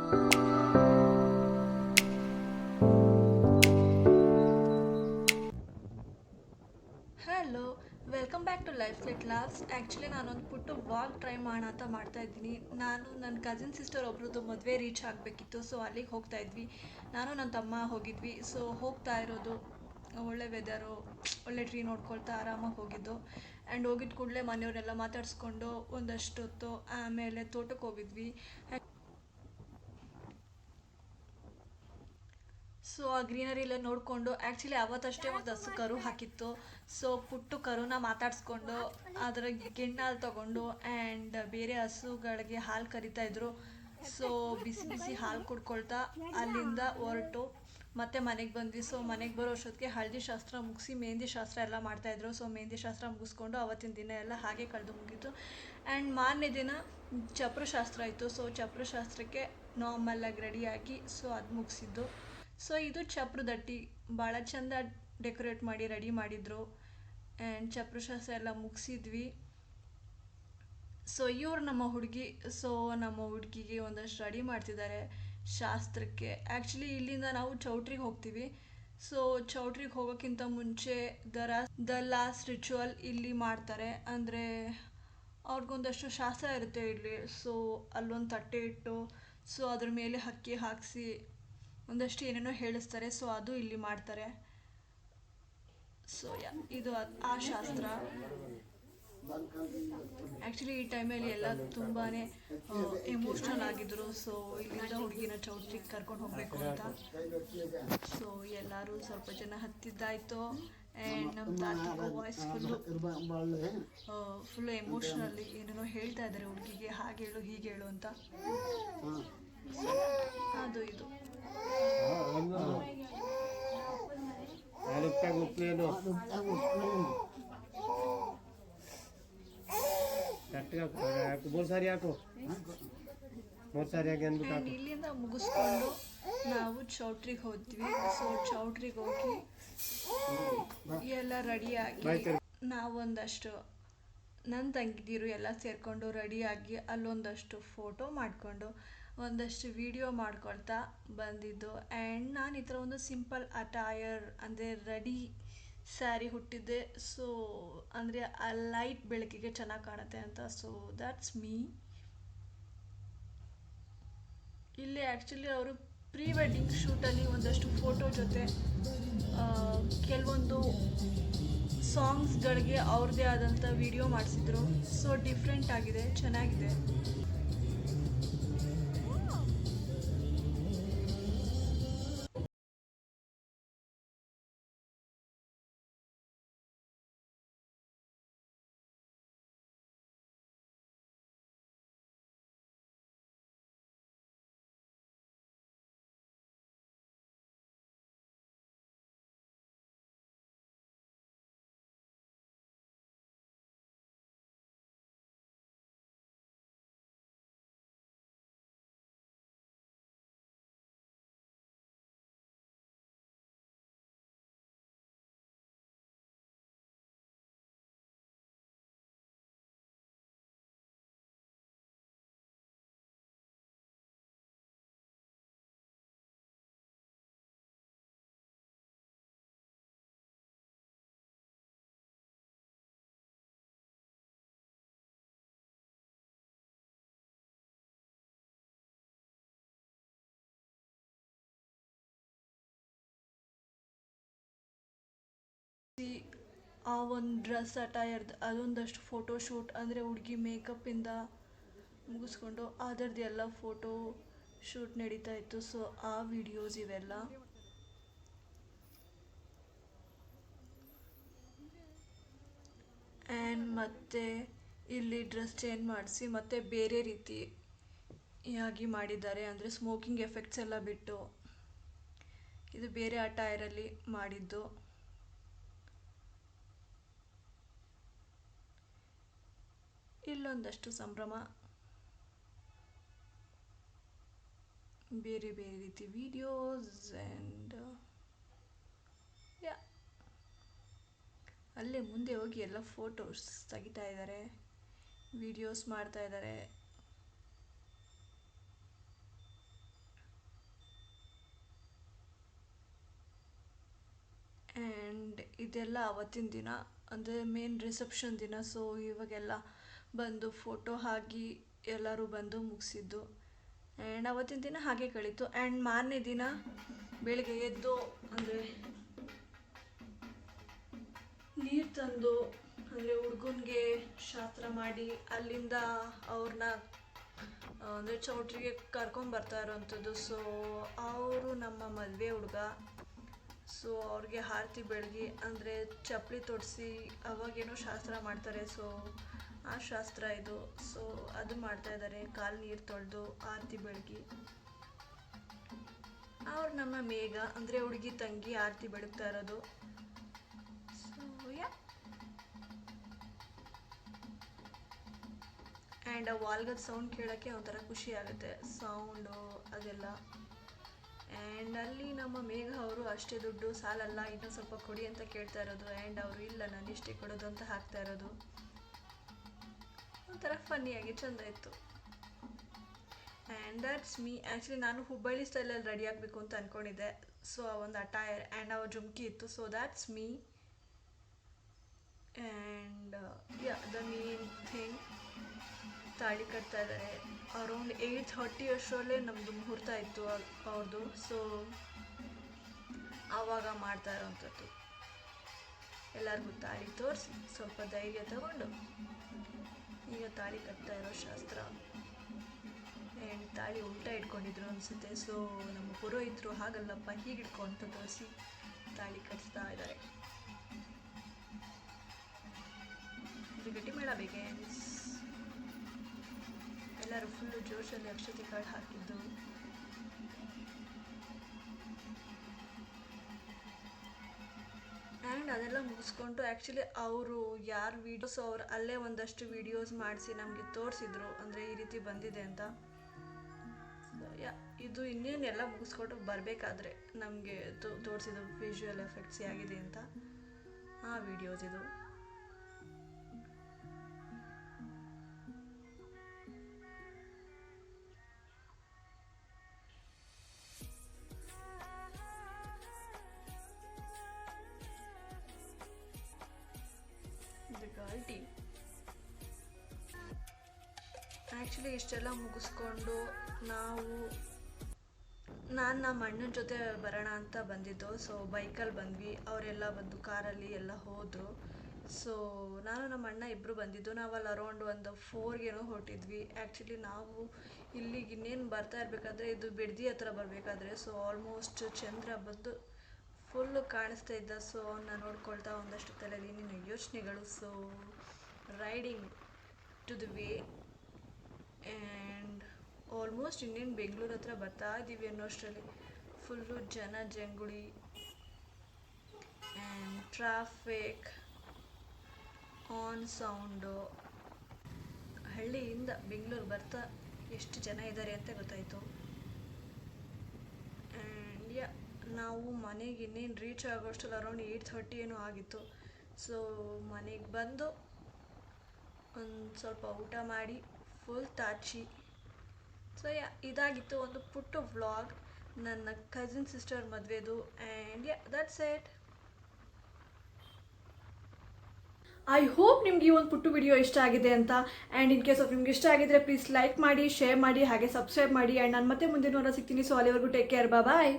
Hello, welcome back to life let loves. Actually ನಾನೊಂದು ಪುಟ್ಟು vlog try ಮಾಡೋಣ ಅಂತ ಮಾಡ್ತಾ ಇದ್ದೀನಿ. ನಾನು ನನ್ನ ಕಸಿನ್ ಸಿಸ್ಟರ್ ಒಬ್ರದ್ದು ಮದುವೆ ರೀಚ್ ಆಗಬೇಕಿತ್ತು, ಸೊ ಅಲ್ಲಿಗೆ ಹೋಗ್ತಾ ಇದ್ವಿ. ನಾನು ನನ್ನ ತಮ್ಮ ಹೋಗಿದ್ವಿ. ಸೊ ಹೋಗ್ತಾ ಇರೋದು ಒಳ್ಳೆ ವೆದರು, ಒಳ್ಳೆ ಟ್ರೀ ನೋಡ್ಕೊಳ್ತಾ ಆರಾಮಾಗಿ ಹೋಗಿದ್ದು. ಆ್ಯಂಡ್ ಹೋಗಿದ್ದ ಕೂಡಲೇ ಮನೆಯವರೆಲ್ಲ ಮಾತಾಡಿಸ್ಕೊಂಡು ಒಂದಷ್ಟು ಹೊತ್ತು ಆಮೇಲೆ ತೋಟಕ್ಕೆ ಹೋಗಿದ್ವಿ. ಸೊ ಆ ಗ್ರೀನರಿ ಎಲ್ಲ ನೋಡಿಕೊಂಡು, ಆ್ಯಕ್ಚುಲಿ ಅವತ್ತಷ್ಟೇ ಒಂದು ಹಸು ಕರು ಹಾಕಿತ್ತು. ಸೊ ಪುಟ್ಟು ಕರುನ ಮಾತಾಡಿಸ್ಕೊಂಡು ಅದರ ಗಿಣ್ಣಾಲು ತಗೊಂಡು ಆ್ಯಂಡ್ ಬೇರೆ ಹಸುಗಳಿಗೆ ಹಾಲು ಕರಿತಾ ಇದ್ರು. ಸೊ ಬಿಸಿ ಬಿಸಿ ಹಾಲು ಕುಡ್ಕೊಳ್ತಾ ಅಲ್ಲಿಂದ ಹೊರಟು ಮತ್ತೆ ಮನೆಗೆ ಬಂದ್ವಿ. ಸೊ ಮನೆಗೆ ಬರೋ ಅಷ್ಟೊತ್ತಿಗೆ ಹಳದಿ ಶಾಸ್ತ್ರ ಮುಗಿಸಿ ಮೆಹಂದಿ ಶಾಸ್ತ್ರ ಎಲ್ಲ ಮಾಡ್ತಾಯಿದ್ರು. ಸೊ ಮೆಹಂದಿ ಶಾಸ್ತ್ರ ಮುಗಿಸ್ಕೊಂಡು ಅವತ್ತಿನ ದಿನ ಎಲ್ಲ ಹಾಗೆ ಕಳೆದು ಮುಗೀತು. ಆ್ಯಂಡ್ ಮಾರನೇ ದಿನ ಚಪ್ರ ಶಾಸ್ತ್ರ ಇತ್ತು. ಸೊ ಚಪ್ರ ಶಾಸ್ತ್ರಕ್ಕೆ ನಾರ್ಮಲಾಗಿ ರೆಡಿಯಾಗಿ ಸೊ ಅದು ಮುಗಿಸಿದ್ದು. ಸೊ ಇದು ಚಪ್ರದಟ್ಟಿ ಭಾಳ ಚಂದ ಡೆಕೋರೇಟ್ ಮಾಡಿ ರೆಡಿ ಮಾಡಿದ್ರು. ಆ್ಯಂಡ್ ಚಪ್ರಶಾಸ್ತ್ರ ಎಲ್ಲ ಮುಗಿಸಿದ್ವಿ. ಸೊ ಇವ್ರು ನಮ್ಮ ಹುಡುಗಿ. ಸೊ ನಮ್ಮ ಹುಡುಗಿಗೆ ಒಂದಷ್ಟು ರೆಡಿ ಮಾಡ್ತಿದ್ದಾರೆ ಶಾಸ್ತ್ರಕ್ಕೆ. ಆ್ಯಕ್ಚುಲಿ ಇಲ್ಲಿಂದ ನಾವು ಚೌಟ್ರಿಗೆ ಹೋಗ್ತೀವಿ. ಸೊ ಚೌಟ್ರಿಗೆ ಹೋಗೋಕ್ಕಿಂತ ಮುಂಚೆ ದ ಲಾಸ್ಟ್ ರಿಚುವಲ್ ಇಲ್ಲಿ ಮಾಡ್ತಾರೆ. ಅಂದರೆ ಅವ್ರಿಗೊಂದಷ್ಟು ಶಾಸ್ತ್ರ ಇರುತ್ತೆ ಇಲ್ಲಿ. ಸೊ ಅಲ್ಲೊಂದು ತಟ್ಟೆ ಇಟ್ಟು ಸೊ ಅದ್ರ ಮೇಲೆ ಅಕ್ಕಿ ಹಾಕಿಸಿ ಒಂದಷ್ಟು ಏನೇನೋ ಹೇಳಿಸ್ತಾರೆ. ಸೊ ಅದು ಇಲ್ಲಿ ಮಾಡ್ತಾರೆ. ಸೊ ಇದು ಆ ಶಾಸ್ತ್ರ. ಆ್ಯಕ್ಚುಲಿ ಈ ಟೈಮಲ್ಲಿ ಎಲ್ಲ ತುಂಬಾ ಎಮೋಷ್ನಲ್ ಆಗಿದ್ರು. ಸೊ ಇಲ್ಲಿಂದ ಹುಡುಗಿನ ಚೌಟ್ರಿಗೆ ಕರ್ಕೊಂಡು ಹೋಗಬೇಕು ಅಂತ. ಸೊ ಎಲ್ಲರೂ ಸ್ವಲ್ಪ ಜನ ಹತ್ತಿದ್ದಾಯಿತು. ಆ್ಯಂಡ್ ನಮ್ಮ ತಾತಿಗೂ ವಾಯ್ಸ್ ಫುಲ್ಲು ಎಮೋಷ್ನಲ್ಲಿ ಏನೇನೋ ಹೇಳ್ತಾ ಇದ್ದಾರೆ ಹುಡುಗಿಗೆ, ಹಾಗೆ ಹೇಳು ಹೀಗೆ ಹೇಳು ಅಂತ. ಅದು ಇದು ಇಲ್ಲಿಂದ ಮುಗಿಸ್ಕೊಂಡು ನಾವು ಚೌಟ್ರಿಗೆ ಹೋದ್ವಿ. ಸೊ ಚೌಟ್ರಿಗೆ ಹೋಗಿ ಎಲ್ಲ ರೆಡಿಯಾಗಿ ನಾವೊಂದಷ್ಟು ನನ್ನ ತಂಗಿದಿರು ಎಲ್ಲ ಸೇರಿಕೊಂಡು ರೆಡಿಯಾಗಿ ಅಲ್ಲೊಂದಷ್ಟು ಫೋಟೋ ಮಾಡಿಕೊಂಡು ಒಂದಷ್ಟು ವಿಡಿಯೋ ಮಾಡ್ಕೊಳ್ತಾ ಬಂದಿದ್ದು. ಆ್ಯಂಡ್ ನಾನು ಈ ಥರ ಒಂದು ಸಿಂಪಲ್ ಅಟೈರ್ ಅಂದರೆ ರೆಡಿ ಸ್ಯಾರಿ ಹುಟ್ಟಿದ್ದೆ. ಸೊ ಅಂದರೆ ಆ ಲೈಟ್ ಬೆಳಕಿಗೆ ಚೆನ್ನಾಗಿ ಕಾಣುತ್ತೆ ಅಂತ. So that's me. ಇಲ್ಲಿ ಆ್ಯಕ್ಚುಲಿ ಅವರು ಪ್ರೀ ವೆಡ್ಡಿಂಗ್ ಶೂಟಲ್ಲಿ ಒಂದಷ್ಟು ಫೋಟೋ ಜೊತೆ ಕೆಲವೊಂದು ಸಾಂಗ್ಸ್ಗಳಿಗೆ ಅವ್ರದ್ದೇ ಆದಂಥ ವಿಡಿಯೋ ಮಾಡಿಸಿದ್ರು. ಸೊ ಡಿಫ್ರೆಂಟ್ ಆಗಿದೆ, ಚೆನ್ನಾಗಿದೆ. ಆ ಒಂದು ಡ್ರೆಸ್ ಅಟೈರ್ದು ಅದೊಂದಷ್ಟು ಫೋಟೋಶೂಟ್, ಅಂದರೆ ಹುಡುಗಿ ಮೇಕಪ್ಪಿಂದ ಮುಗಿಸ್ಕೊಂಡು ಅದರದ್ದು ಎಲ್ಲ ಫೋಟೋ ಶೂಟ್ ನಡೀತಾ ಇತ್ತು. ಸೊ ಆ ವಿಡಿಯೋಸ್ ಇವೆಲ್ಲ. ಆ್ಯಂಡ್ ಮತ್ತೆ ಇಲ್ಲಿ ಡ್ರೆಸ್ ಚೇಂಜ್ ಮಾಡಿಸಿ ಮತ್ತೆ ಬೇರೆ ರೀತಿಯಾಗಿ ಮಾಡಿದ್ದಾರೆ. ಅಂದರೆ ಸ್ಮೋಕಿಂಗ್ ಎಫೆಕ್ಟ್ಸ್ ಎಲ್ಲ ಬಿಟ್ಟು ಇದು ಬೇರೆ ಅಟೈರಲ್ಲಿ ಮಾಡಿದ್ದು. ಇಲ್ಲೊಂದಷ್ಟು ಸಂಭ್ರಮ, ಬೇರೆ ಬೇರೆ ರೀತಿ ವಿಡಿಯೋಸ್ ಆ್ಯಂಡ್ ಯಾ ಅಲ್ಲೇ ಮುಂದೆ ಹೋಗಿ ಎಲ್ಲ ಫೋಟೋಸ್ ತೆಗಿತಾ ಇದ್ದಾರೆ, ವಿಡಿಯೋಸ್ ಮಾಡ್ತಾ ಇದ್ದಾರೆ. ಇದೆಲ್ಲ ಅವತ್ತಿನ ದಿನ ಅಂದರೆ ಮೇನ್ ರಿಸೆಪ್ಷನ್ ದಿನ. ಸೊ ಇವಾಗೆಲ್ಲ ಬಂದು ಫೋಟೋ ಹಾಕಿ ಎಲ್ಲರೂ ಬಂದು ಮುಗಿಸಿದ್ದು. ಆ್ಯಂಡ್ ಅವತ್ತಿನ ದಿನ ಹಾಗೆ ಕಳೀತು. ಆ್ಯಂಡ್ ಮಾರನೇ ದಿನ ಬೆಳಿಗ್ಗೆ ಎದ್ದು ಅಂದರೆ ನೀರು ತಂದು ಅಂದರೆ ಹುಡುಗನಿಗೆ ಶಾಸ್ತ್ರ ಮಾಡಿ ಅಲ್ಲಿಂದ ಅವ್ರನ್ನ ಅಂದರೆ ಚೌಟ್ರಿಗೆ ಕರ್ಕೊಂಬರ್ತಾ ಇರೋವಂಥದ್ದು. ಸೊ ಅವರು ನಮ್ಮ ಮದುವೆ ಹುಡುಗ. ಸೊ ಅವ್ರಿಗೆ ಆರತಿ ಬೆಳಗಿ ಅಂದರೆ ಚಪ್ಪಲಿ ತೊಡಿಸಿ ಅವಾಗೇನೋ ಶಾಸ್ತ್ರ ಮಾಡ್ತಾರೆ. ಸೊ ಆ ಶಾಸ್ತ್ರ ಇದು. ಸೊ ಅದು ಮಾಡ್ತಾಯಿದ್ದಾರೆ. ಕಾಲು ನೀರು ತೊಳೆದು ಆರತಿ ಬೆಳಗಿ ಅವ್ರು ನಮ್ಮ ಮೇಘ ಅಂದರೆ ಹುಡುಗಿ ತಂಗಿ ಆರತಿ ಬೆಳಗ್ತಾ ಇರೋದು. ಸೊ ಯಾ ಆ್ಯಂಡ್ ಆ ವಾಲ್ಗದ ಸೌಂಡ್ ಕೇಳೋಕ್ಕೆ ಒಂಥರ ಖುಷಿ ಆಗುತ್ತೆ, ಸೌಂಡು ಅದೆಲ್ಲ. ಆ್ಯಂಡ್ ಅಲ್ಲಿ ನಮ್ಮ ಮೇಘ ಅವರು ಅಷ್ಟೇ ದುಡ್ಡು ಸಾಲಲ್ಲ, ಇನ್ನೂ ಸ್ವಲ್ಪ ಕೊಡಿ ಅಂತ ಕೇಳ್ತಾ ಇರೋದು. ಆ್ಯಂಡ್ ಅವರು ಇಲ್ಲ ನಾನು ಇಷ್ಟೇ ಕೊಡೋದು ಅಂತ ಹಾಕ್ತಾ ಇರೋದು. ಒಂಥರ ಫನ್ನಿಯಾಗಿ ಚೆಂದ ಇತ್ತು. And that's me. ಆ್ಯಕ್ಚುಲಿ ನಾನು ಹುಬ್ಬಳ್ಳಿ ಸ್ಟೈಲಲ್ಲಿ ರೆಡಿ ಆಗಬೇಕು ಅಂತ ಅಂದ್ಕೊಂಡಿದ್ದೆ. ಸೊ ಆ ಒಂದು ಅಟೈರ್ ಆ್ಯಂಡ್ ಆ ಜುಮ್ಕಿ ಇತ್ತು. So that's me. And yeah the main thing, ತಾಳಿ ಕಟ್ತಾ ಇದ್ದಾರೆ. ಅರೌಂಡ್ 8:30 ಅಷ್ಟರಲ್ಲೇ ನಮ್ಮದು ಮುಹೂರ್ತ ಇತ್ತು ಅವ್ರದ್ದು. ಸೊ ಆವಾಗ ಮಾಡ್ತಾ ಇರೋವಂಥದ್ದು. ಎಲ್ಲರಿಗೂ ತಾಳಿ ತೋರಿಸಿ ಸ್ವಲ್ಪ ಧೈರ್ಯ ತಗೊಂಡು ಈಗ ತಾಳಿ ಕಟ್ತಾ ಇರೋ ಶಾಸ್ತ್ರ. ಆ್ಯಂಡ್ ತಾಳಿ ಉಲ್ಟಾ ಇಟ್ಕೊಂಡಿದ್ರು ಅನಿಸುತ್ತೆ. ಸೊ ನಮ್ಮ ಪುರೋಹಿತರು ಹಾಗಲ್ಲಪ್ಪ ಹೀಗೆ ಇಟ್ಕೊಂತ ತೋರಿಸಿ ತಾಳಿ ಕಟ್ಸ್ತಾ ಇದ್ದಾರೆ. ಇದು ಗಟ್ಟಿಮೇಳ ಬೇಕೆನ್ಸ್. ಎಲ್ಲರೂ ಫುಲ್ಲು ಜೋಶಲ್ಲಿ ಅಕ್ಷತೆ ಕಾಳು ಹಾಕಿದ್ದು. ಆ್ಯಂಡ್ ಅದೆಲ್ಲ ಮುಗಿಸ್ಕೊಂಡು ಆ್ಯಕ್ಚುಲಿ ಅವರು ಯಾರು ವೀಡಿಯೋಸ್ ಅವ್ರು ಅಲ್ಲೇ ಒಂದಷ್ಟು ವೀಡಿಯೋಸ್ ಮಾಡಿಸಿ ನಮಗೆ ತೋರಿಸಿದ್ರು, ಅಂದರೆ ಈ ರೀತಿ ಬಂದಿದೆ ಅಂತ. ಇದು ಇನ್ನೇನೆಲ್ಲ ಮುಗಿಸ್ಕೊಂಡು ಬರಬೇಕಾದ್ರೆ ನಮಗೆ ತೋರಿಸಿದ್ದು ವಿಜುವಲ್ ಎಫೆಕ್ಟ್ಸ್ ಆಗಿದೆ ಅಂತ ಆ ವಿಡಿಯೋಸ್ ಇದು. ಗಾಲ್ಟಿ ಆ್ಯಕ್ಚುಲಿ ಇಷ್ಟೆಲ್ಲ ಮುಗಿಸ್ಕೊಂಡು ನಾನು ನಮ್ಮ ಅಣ್ಣನ ಜೊತೆ ಬರೋಣ ಅಂತ ಬಂದಿದ್ದು. ಸೊ ಬೈಕಲ್ಲಿ ಬಂದ್ವಿ, ಅವರೆಲ್ಲ ಬಂದು ಕಾರಲ್ಲಿ ಎಲ್ಲ ಹೋದರು. ಸೊ ನಾನು ನಮ್ಮ ಅಣ್ಣ ಇಬ್ಬರು ಬಂದಿದ್ದು. ನಾವಲ್ಲಿ ಅರೌಂಡ್ ಒಂದು 4ಗೇನೋ ಹೊರಟಿದ್ವಿ. ಆ್ಯಕ್ಚುಲಿ ನಾವು ಇಲ್ಲಿಗೆ ಇನ್ನೇನು ಬರ್ತಾ ಇರಬೇಕಾದ್ರೆ ಇದು ಬಿಡದಿ ಹತ್ರ ಬರಬೇಕಾದ್ರೆ ಸೊ ಆಲ್ಮೋಸ್ಟ್ ಚಂದ್ರ ಬಂದು ಫುಲ್ಲು ಕಾಣಿಸ್ತಾ ಇದ್ದ. ಸೊ ಅವನ್ನ ನೋಡ್ಕೊಳ್ತಾ ಒಂದಷ್ಟು ತಲೆಯಲ್ಲಿ ಏನೇನು ಯೋಚನೆಗಳು. So riding to the way and almost ಇನ್ನೇನು ಬೆಂಗಳೂರು ಹತ್ರ ಬರ್ತಾ ಇದ್ದೀವಿ ಅನ್ನೋಷ್ಟರಲ್ಲಿ ಫುಲ್ಲು ಜನ ಜಂಗುಳಿ ಆ್ಯಂಡ್ ಟ್ರಾಫಿಕ್ ಆನ್ ಸೌಂಡು. ಹಳ್ಳಿಯಿಂದ ಬೆಂಗಳೂರು ಬರ್ತಾ ಎಷ್ಟು ಜನ ಇದ್ದಾರೆ ಅಂತ ಗೊತ್ತಾಯಿತು. ಆ್ಯಂಡ್ ಯಾ ನಾವು ಮನೆಗೆ ಇನ್ನೇನು ರೀಚ್ ಆಗೋಷ್ಟರಲ್ಲಿ ಅರೌಂಡ್ 8:30 ಏನೋ ಆಗಿತ್ತು. ಸೊ ಮನೆಗೆ ಬಂದು ಒಂದು ಸ್ವಲ್ಪ ಊಟ ಮಾಡಿ ಫುಲ್ ತಾಚಿ. ಸೊ ಇದಾಗಿತ್ತು ಒಂದು ಪುಟ್ಟ ವ್ಲಾಗ್ ನನ್ನ ಕಸಿನ್ ಸಿಸ್ಟರ್ ಮದುವೆದು. And that's it. I hope ನಿಮ್ಗೆ ಈ ಒಂದು ಪುಟ್ಟು ವಿಡಿಯೋ ಇಷ್ಟ ಆಗಿದೆ ಅಂತ. ಆ್ಯಂಡ್ ಇನ್ ಕೇಸ್ ಆಫ್ ನಿಮ್ಗೆ ಇಷ್ಟ ಆಗಿದ್ರೆ ಪ್ಲೀಸ್ ಲೈಕ್ ಮಾಡಿ, ಶೇರ್ ಮಾಡಿ, ಹಾಗೆ ಸಬ್ಸ್ಕ್ರೈಬ್ ಮಾಡಿ. ಆ್ಯಂಡ್ ನಾನು ಮತ್ತೆ ಮುಂದಿನ ವಾರ ಸಿಗ್ತೀನಿ. ಸೊ ಅಲ್ಲಿವರೆಗೂ ಟೇಕ್ ಕೇರ್, ಬಾಯ್.